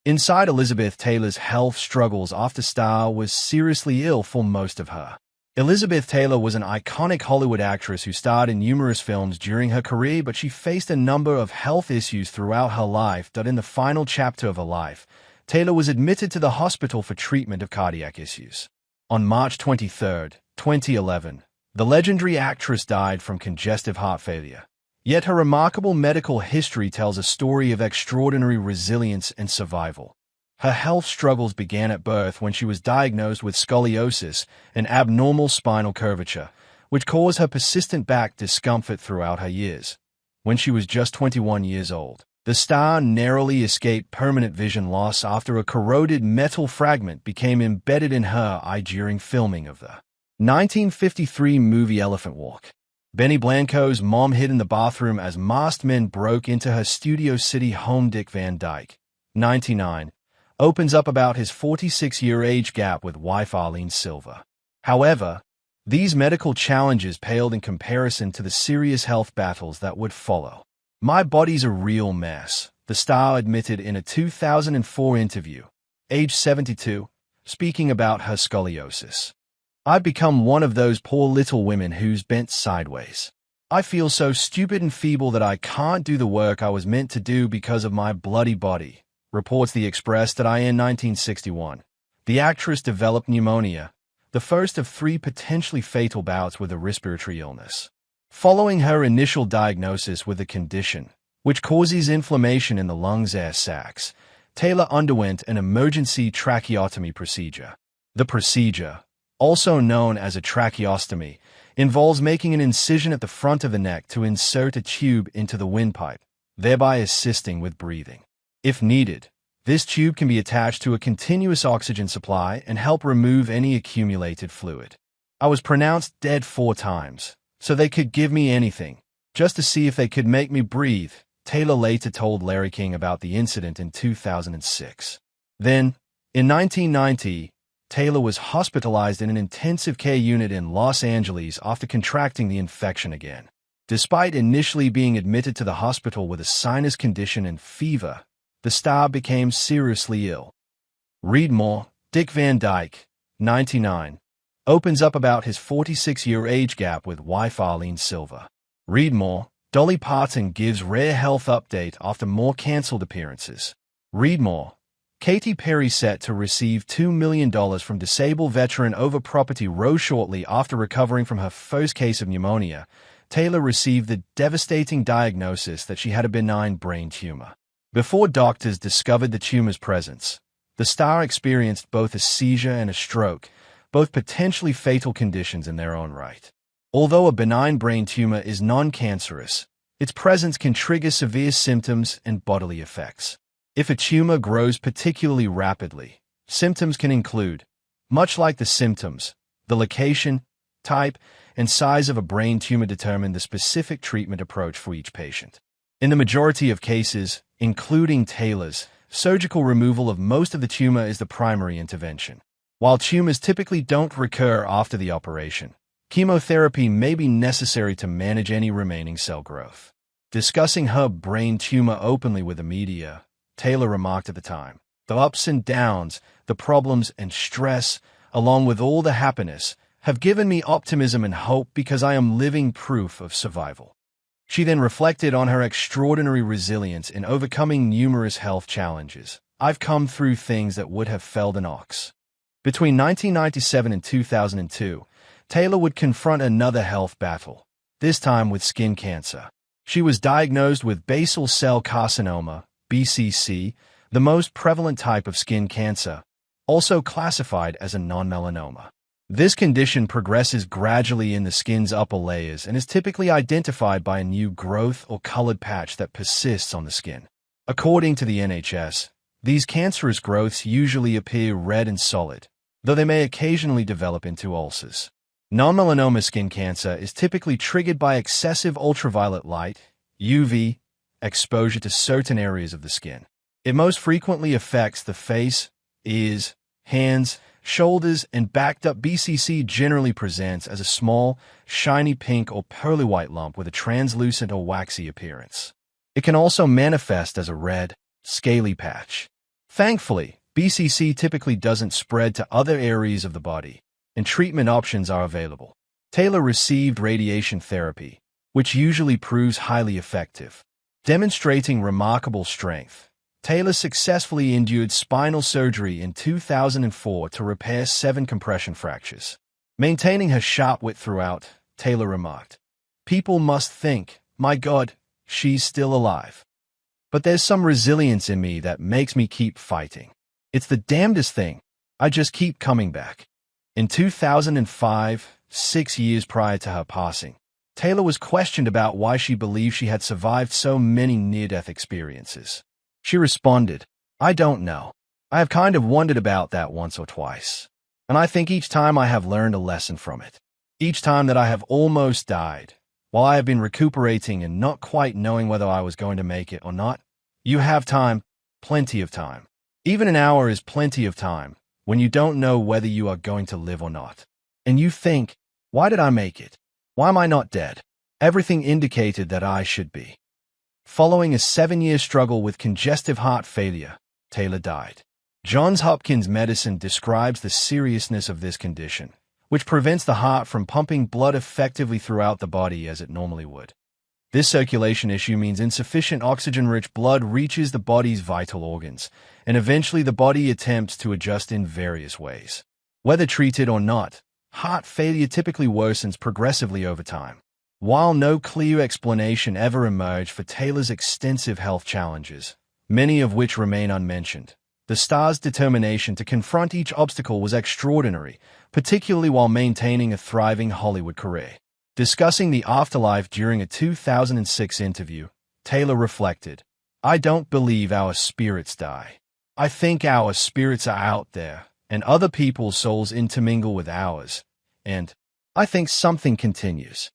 Inside Elizabeth Taylor's health struggles after Star was seriously ill for most of her. Elizabeth Taylor was an iconic Hollywood actress who starred in numerous films during her career, but she faced a number of health issues throughout her life. In the final chapter of her life, Taylor was admitted to the hospital for treatment of cardiac issues. On March 23, 2011, the legendary actress died from congestive heart failure. Yet her remarkable medical history tells a story of extraordinary resilience and survival. Her health struggles began at birth when she was diagnosed with scoliosis, an abnormal spinal curvature, which caused her persistent back discomfort throughout her years. When she was just 21 years old, the star narrowly escaped permanent vision loss after a corroded metal fragment became embedded in her eye during filming of the 1953 movie Elephant Walk. Benny Blanco's mom hid in the bathroom as masked men broke into her Studio City home. Dick Van Dyke, 99, opens up about his 46-year age gap with wife Arlene Silver. However, these medical challenges paled in comparison to the serious health battles that would follow. "My body's a real mess," the star admitted in a 2004 interview, age 72, speaking about her scoliosis. "I've become one of those poor little women who's bent sideways. I feel so stupid and feeble that I can't do the work I was meant to do because of my bloody body," reports The Express. In 1961, the actress developed pneumonia, the first of 3 potentially fatal bouts with a respiratory illness. Following her initial diagnosis with the condition, which causes inflammation in the lungs' air sacs, Taylor underwent an emergency tracheotomy procedure. The procedure, also known as a tracheostomy, involves making an incision at the front of the neck to insert a tube into the windpipe, thereby assisting with breathing. If needed, this tube can be attached to a continuous oxygen supply and help remove any accumulated fluid. "I was pronounced dead 4 times, so they could give me anything, just to see if they could make me breathe," Taylor later told Larry King about the incident in 2006. Then, in 1990, Taylor was hospitalized in an intensive care unit in Los Angeles after contracting the infection again. Despite initially being admitted to the hospital with a sinus condition and fever, the star became seriously ill. Read more. Dick Van Dyke, 99, opens up about his 46-year age gap with wife Arlene Silver. Read more. Dolly Parton gives rare health update after more cancelled appearances. Read more. Katy Perry set to receive $2 million from disabled veteran over property row shortly after recovering from her first case of pneumonia. Taylor received the devastating diagnosis that she had a benign brain tumor. Before doctors discovered the tumor's presence, the star experienced both a seizure and a stroke, both potentially fatal conditions in their own right. Although a benign brain tumor is non-cancerous, its presence can trigger severe symptoms and bodily effects. If a tumor grows particularly rapidly, symptoms can include, much like the symptoms, the location, type, and size of a brain tumor determine the specific treatment approach for each patient. In the majority of cases, including Taylor's, surgical removal of most of the tumor is the primary intervention. While tumors typically don't recur after the operation, chemotherapy may be necessary to manage any remaining cell growth. Discussing her brain tumor openly with the media, Taylor remarked at the time, "The ups and downs, the problems and stress, along with all the happiness, have given me optimism and hope because I am living proof of survival." She then reflected on her extraordinary resilience in overcoming numerous health challenges. "I've come through things that would have felled an ox." Between 1997 and 2002, Taylor would confront another health battle, this time with skin cancer. She was diagnosed with basal cell carcinoma, BCC, the most prevalent type of skin cancer, also classified as a non-melanoma. This condition progresses gradually in the skin's upper layers and is typically identified by a new growth or colored patch that persists on the skin. According to the NHS, these cancerous growths usually appear red and solid, though they may occasionally develop into ulcers. Non-melanoma skin cancer is typically triggered by excessive ultraviolet light, UV, exposure to certain areas of the skin. It most frequently affects the face, ears, hands, shoulders, and backed up. BCC generally presents as a small, shiny pink or pearly white lump with a translucent or waxy appearance. It can also manifest as a red, scaly patch. Thankfully, BCC typically doesn't spread to other areas of the body, and treatment options are available. Taylor received radiation therapy, which usually proves highly effective. Demonstrating remarkable strength, Taylor successfully endured spinal surgery in 2004 to repair 7 compression fractures. Maintaining her sharp wit throughout, Taylor remarked, "People must think, my God, she's still alive. But there's some resilience in me that makes me keep fighting. It's the damnedest thing. I just keep coming back." In 2005, 6 years prior to her passing, Taylor was questioned about why she believed she had survived so many near-death experiences. She responded, "I don't know. I have kind of wondered about that once or twice. And I think each time I have learned a lesson from it. Each time that I have almost died, while I have been recuperating and not quite knowing whether I was going to make it or not, you have time, plenty of time. Even an hour is plenty of time when you don't know whether you are going to live or not. And you think, why did I make it? Why am I not dead? Everything indicated that I should be." Following a 7-year struggle with congestive heart failure, Taylor died. Johns Hopkins Medicine describes the seriousness of this condition, which prevents the heart from pumping blood effectively throughout the body as it normally would. This circulation issue means insufficient oxygen-rich blood reaches the body's vital organs, and eventually the body attempts to adjust in various ways. Whether treated or not, heart failure typically worsens progressively over time. While no clear explanation ever emerged for Taylor's extensive health challenges, many of which remain unmentioned, the star's determination to confront each obstacle was extraordinary, particularly while maintaining a thriving Hollywood career. Discussing the afterlife during a 2006 interview, Taylor reflected, "I don't believe our spirits die. I think our spirits are out there, and other people's souls intermingle with ours, and I think something continues."